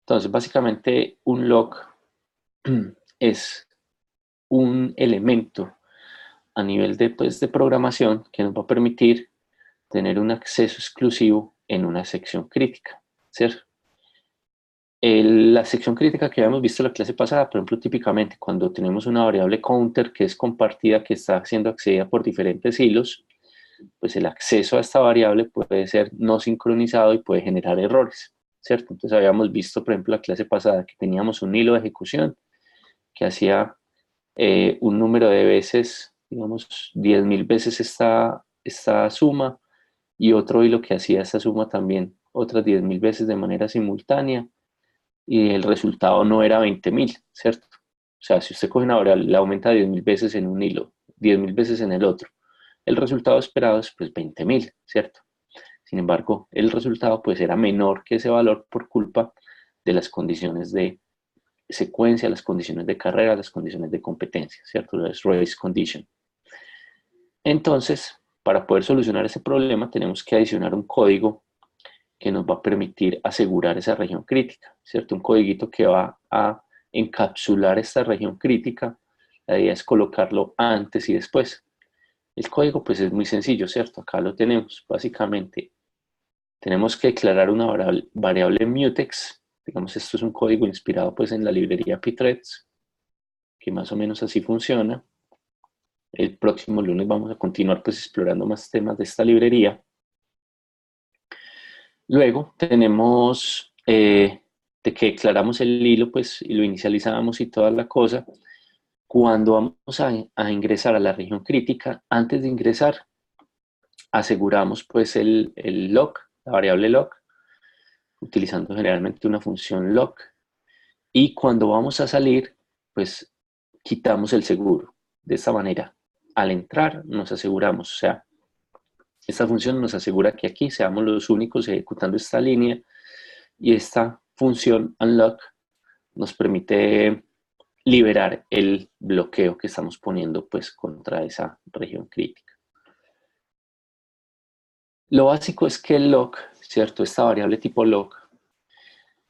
Entonces, básicamente, un lock es un elemento a nivel de, pues, de programación que nos va a permitir tener un acceso exclusivo en una sección crítica, ¿cierto? La sección crítica que habíamos visto en la clase pasada, por ejemplo, típicamente cuando tenemos una variable counter que es compartida, que está siendo accedida por diferentes hilos, pues el acceso a esta variable puede ser no sincronizado y puede generar errores, ¿cierto? Entonces habíamos visto, por ejemplo, la clase pasada que teníamos un hilo de ejecución que hacía un número de veces, digamos, 10.000 veces esta suma, y otro hilo que hacía esta suma también otras 10.000 veces de manera simultánea, y el resultado no era 20.000, ¿cierto? O sea, si usted coge una variable, la aumenta 10.000 veces en un hilo, 10.000 veces en el otro, el resultado esperado es pues 20.000, ¿cierto? Sin embargo, el resultado pues era menor que ese valor por culpa de las condiciones de secuencia, las condiciones de carrera, las condiciones de competencia, ¿cierto? Las race condition. Entonces, para poder solucionar ese problema, tenemos que adicionar un código que nos va a permitir asegurar esa región crítica, ¿cierto? Un codiguito que va a encapsular esta región crítica. La idea es colocarlo antes y después. El código pues es muy sencillo, ¿cierto? Acá lo tenemos. Básicamente tenemos que declarar una variable mutex. Digamos, esto es un código inspirado pues en la librería Pthreads, que más o menos así funciona. El próximo lunes vamos a continuar pues explorando más temas de esta librería. Luego tenemos de que declaramos el hilo pues y lo inicializamos y toda la cosa. Cuando vamos a ingresar a la región crítica, antes de ingresar aseguramos pues el lock, la variable lock, utilizando generalmente una función lock, y cuando vamos a salir pues quitamos el seguro. De esta manera, al entrar nos aseguramos, o sea, esta función nos asegura que aquí seamos los únicos ejecutando esta línea, y esta función unlock nos permite liberar el bloqueo que estamos poniendo pues contra esa región crítica. Lo básico es que el lock, ¿cierto? Esta variable tipo lock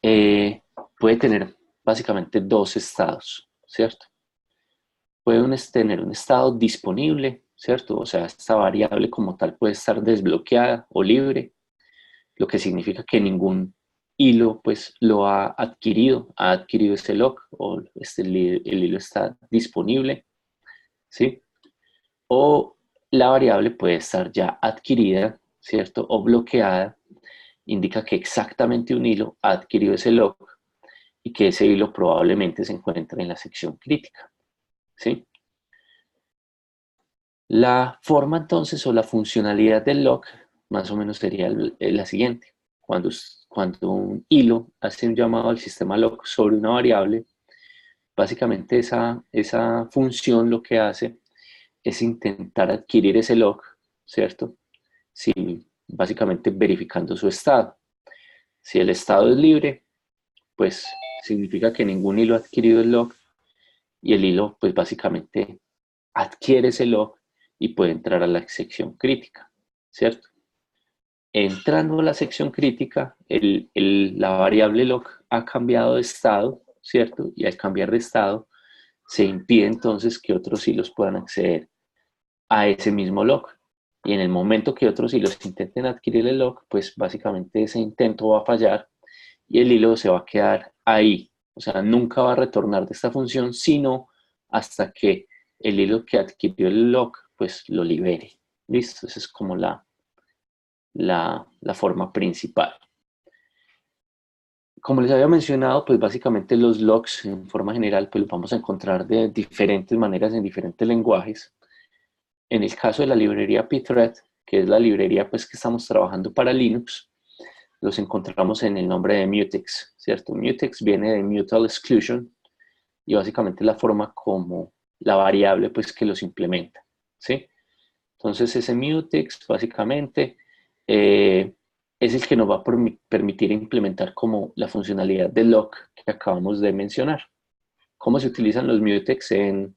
puede tener básicamente dos estados, ¿cierto? Puede tener un estado disponible, ¿cierto? O sea, esta variable como tal puede estar desbloqueada o libre, lo que significa que ningún hilo pues lo ha adquirido ese lock, o el hilo está disponible, ¿sí? O la variable puede estar ya adquirida, ¿cierto? O bloqueada, indica que exactamente un hilo ha adquirido ese lock y que ese hilo probablemente se encuentra en la sección crítica, ¿sí? La forma entonces o la funcionalidad del lock más o menos sería la siguiente. Cuando un hilo hace un llamado al sistema lock sobre una variable, básicamente esa función lo que hace es intentar adquirir ese lock, ¿cierto? Si, básicamente verificando su estado. Si el estado es libre, pues significa que ningún hilo ha adquirido el lock, y el hilo pues básicamente adquiere ese lock y puede entrar a la sección crítica, ¿cierto? Entrando a la sección crítica, la variable lock ha cambiado de estado, ¿cierto? Y al cambiar de estado, se impide entonces que otros hilos puedan acceder a ese mismo lock. Y en el momento que otros hilos intenten adquirir el lock, pues básicamente ese intento va a fallar y el hilo se va a quedar ahí. O sea, nunca va a retornar de esta función, sino hasta que el hilo que adquirió el lock, pues lo libere. ¿Listo? Esa es como la forma principal. Como les había mencionado, pues básicamente los locks en forma general pues los vamos a encontrar de diferentes maneras en diferentes lenguajes. En el caso de la librería Pthread, que es la librería pues que estamos trabajando para Linux, los encontramos en el nombre de mutex, ¿cierto? Mutex viene de mutual exclusion y básicamente es la forma como la variable pues que los implementa, ¿sí? Entonces ese mutex básicamente es el que nos va a permitir implementar como la funcionalidad de lock que acabamos de mencionar. ¿Cómo se utilizan los mutex en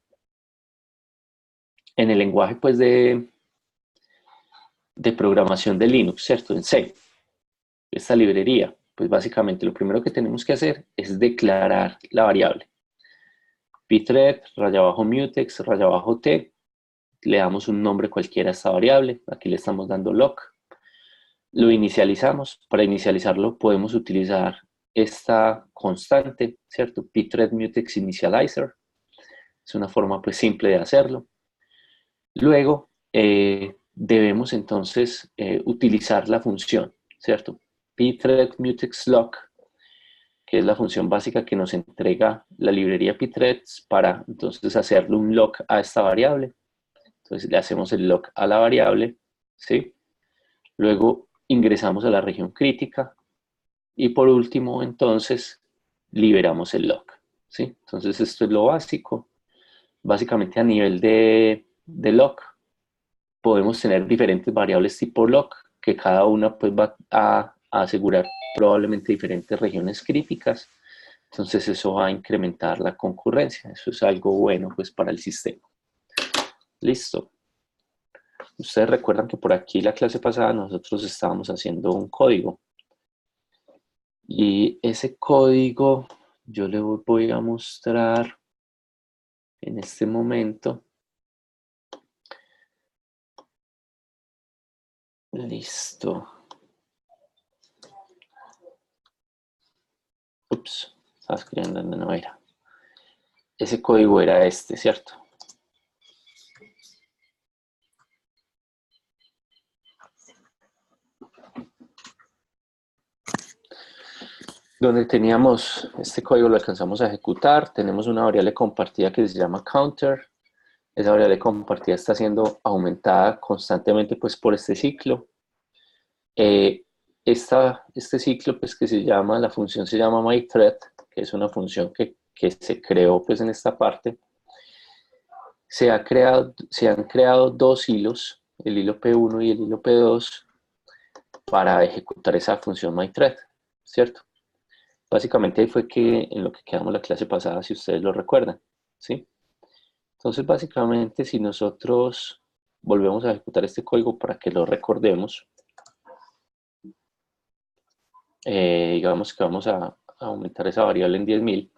el lenguaje pues de programación de Linux, ¿cierto? En C, esta librería. Pues básicamente lo primero que tenemos que hacer es declarar la variable. pthread, raya abajo mutex, raya abajo t, le damos un nombre cualquiera a esta variable, aquí le estamos dando lock. Lo inicializamos, para inicializarlo podemos utilizar esta constante, ¿cierto? pthread mutex initializer, es una forma pues simple de hacerlo. Luego debemos entonces utilizar la función, ¿cierto? pthread mutex lock, que es la función básica que nos entrega la librería pthreads para entonces hacerle un lock a esta variable. Entonces le hacemos el lock a la variable, ¿sí? Luego ingresamos a la región crítica y por último entonces liberamos el lock, ¿sí? Entonces esto es lo básico. Básicamente a nivel de lock podemos tener diferentes variables tipo lock que cada una pues va a asegurar probablemente diferentes regiones críticas. Entonces eso va a incrementar la concurrencia. Eso es algo bueno pues para el sistema. Listo. Ustedes recuerdan que por aquí la clase pasada nosotros estábamos haciendo un código. Y ese código yo le voy a mostrar en este momento. Listo. Ups, estaba escribiendo en no era. Ese código era este, ¿cierto? Donde teníamos este código lo alcanzamos a ejecutar, tenemos una variable compartida que se llama counter. Esa variable compartida está siendo aumentada constantemente pues por este ciclo. Este ciclo pues que se llama, la función se llama myThread, que es una función que se creó pues en esta parte. Se han creado dos hilos, el hilo P1 y el hilo P2, para ejecutar esa función myThread, ¿cierto? Básicamente ahí fue que en lo que quedamos la clase pasada, si ustedes lo recuerdan, ¿sí? Entonces, básicamente, si nosotros volvemos a ejecutar este código para que lo recordemos, digamos que vamos a aumentar esa variable en 10.000,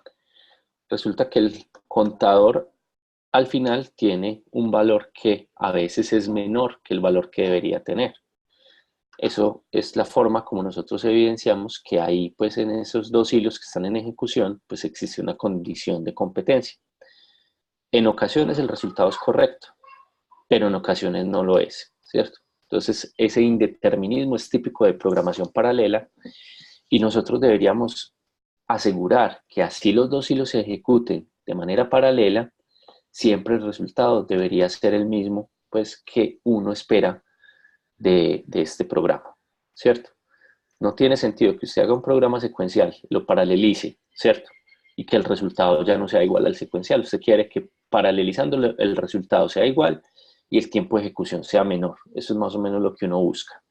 resulta que el contador al final tiene un valor que a veces es menor que el valor que debería tener. Eso es la forma como nosotros evidenciamos que ahí, pues en esos dos hilos que están en ejecución, pues existe una condición de competencia. En ocasiones el resultado es correcto, pero en ocasiones no lo es, ¿cierto? Entonces, ese indeterminismo es típico de programación paralela y nosotros deberíamos asegurar que así los dos hilos se ejecuten de manera paralela, siempre el resultado debería ser el mismo, pues que uno espera de este programa, ¿cierto? No tiene sentido que usted haga un programa secuencial, lo paralelice, ¿cierto? Y que el resultado ya no sea igual al secuencial. Usted quiere que paralelizándolo el resultado sea igual y el tiempo de ejecución sea menor. Eso es más o menos lo que uno busca.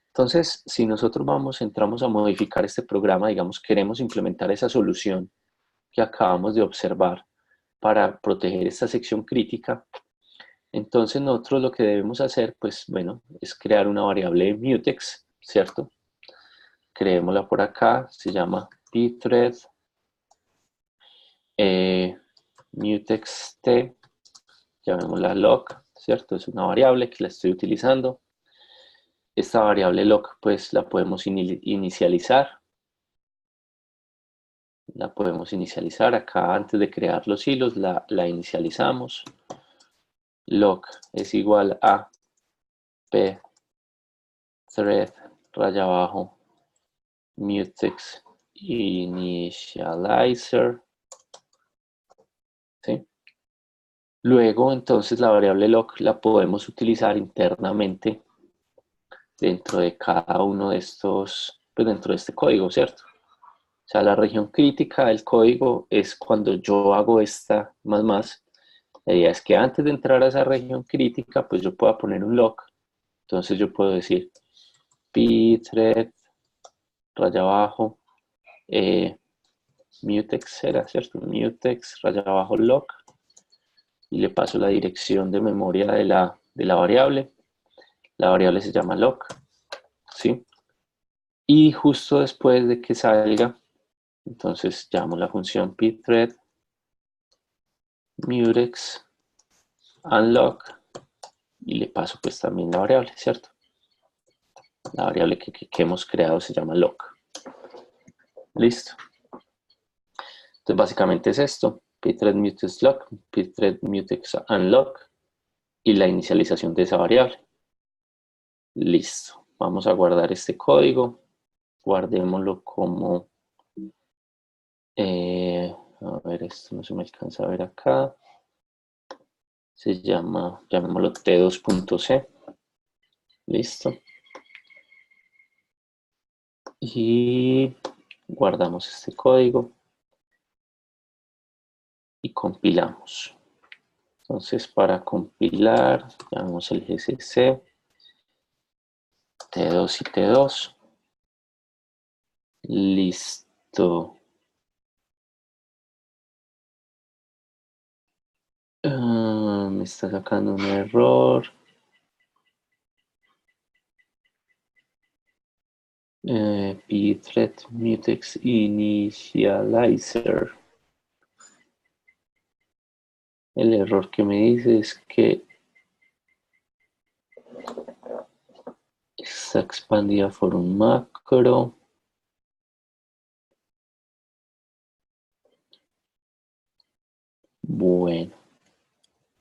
Entonces, si nosotros entramos a modificar este programa, digamos, queremos implementar esa solución que acabamos de observar para proteger esta sección crítica, entonces nosotros lo que debemos hacer, pues bueno, es crear una variable mutex, ¿cierto? Creémosla por acá, se llama pthread mutext, llamémosla lock, ¿cierto? Es una variable que la estoy utilizando. Esta variable lock, pues la podemos inicializar. La podemos inicializar acá antes de crear los hilos, la inicializamos. Lock es igual a pthread raya abajo mutex initializer, ¿sí? Luego, entonces, la variable lock la podemos utilizar internamente dentro de cada uno de estos, pues dentro de este código, ¿cierto? O sea, la región crítica del código es cuando yo hago esta más. La idea es que antes de entrar a esa región crítica, pues yo pueda poner un lock. Entonces yo puedo decir pthread raya abajo mutex era, ¿cierto? Mutex raya abajo lock y le paso la dirección de memoria de la variable. La variable se llama lock, ¿sí? Y justo después de que salga, entonces llamo la función pthread mutex unlock y le paso pues también la variable, ¿cierto? La variable que hemos creado se llama lock. Listo. Entonces básicamente es esto, pthread mutex lock, pthread mutex unlock y la inicialización de esa variable. Listo. Vamos a guardar este código. Guardémoslo como... a ver, esto no se me alcanza a ver acá. Se llama, llamémoslo t2.c. Listo. Y guardamos este código y compilamos. Entonces, para compilar, llamamos el gcc, t2 y t2. Listo. Me está sacando un error. Pthread mutex initializer. El error que me dice es que está expandida por un macro. Bueno,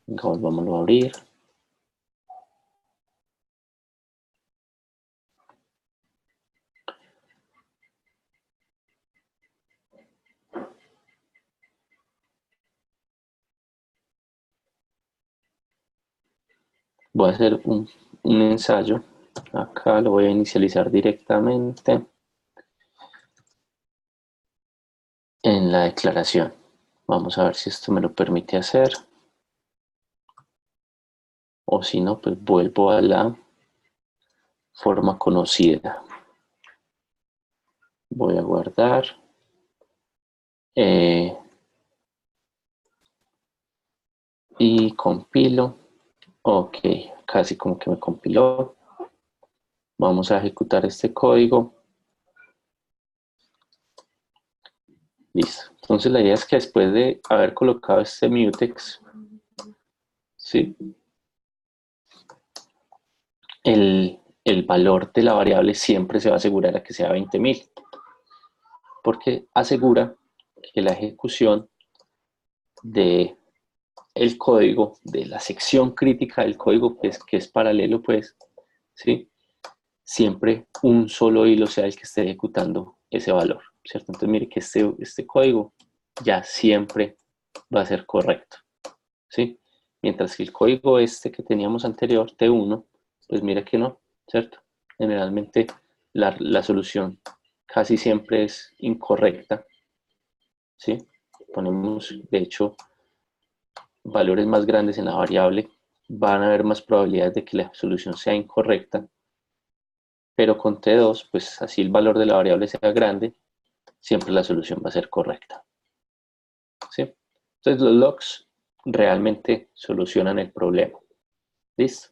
vamos a abrir. Voy a hacer un ensayo. Acá lo voy a inicializar directamente en la declaración. Vamos a ver si esto me lo permite hacer. O si no, pues vuelvo a la forma conocida. Voy a guardar. Y compilo. Ok, casi como que me compiló. Vamos a ejecutar este código. Listo. Entonces la idea es que después de haber colocado este mutex, ¿sí? El valor de la variable siempre se va a asegurar a que sea 20.000, porque asegura que la ejecución de el código, de la sección crítica del código, pues, que es paralelo, pues, ¿sí? Siempre un solo hilo sea el que esté ejecutando ese valor, ¿cierto? Entonces mire que este código ya siempre va a ser correcto, ¿sí? Mientras que el código que teníamos anterior, T1, pues mira que no, ¿cierto? Generalmente la solución casi siempre es incorrecta, ¿sí? Ponemos, de hecho, valores más grandes en la variable, van a haber más probabilidades de que la solución sea incorrecta, pero con T2, pues así el valor de la variable sea grande, siempre la solución va a ser correcta, ¿sí? Entonces los logs realmente solucionan el problema. ¿Listo?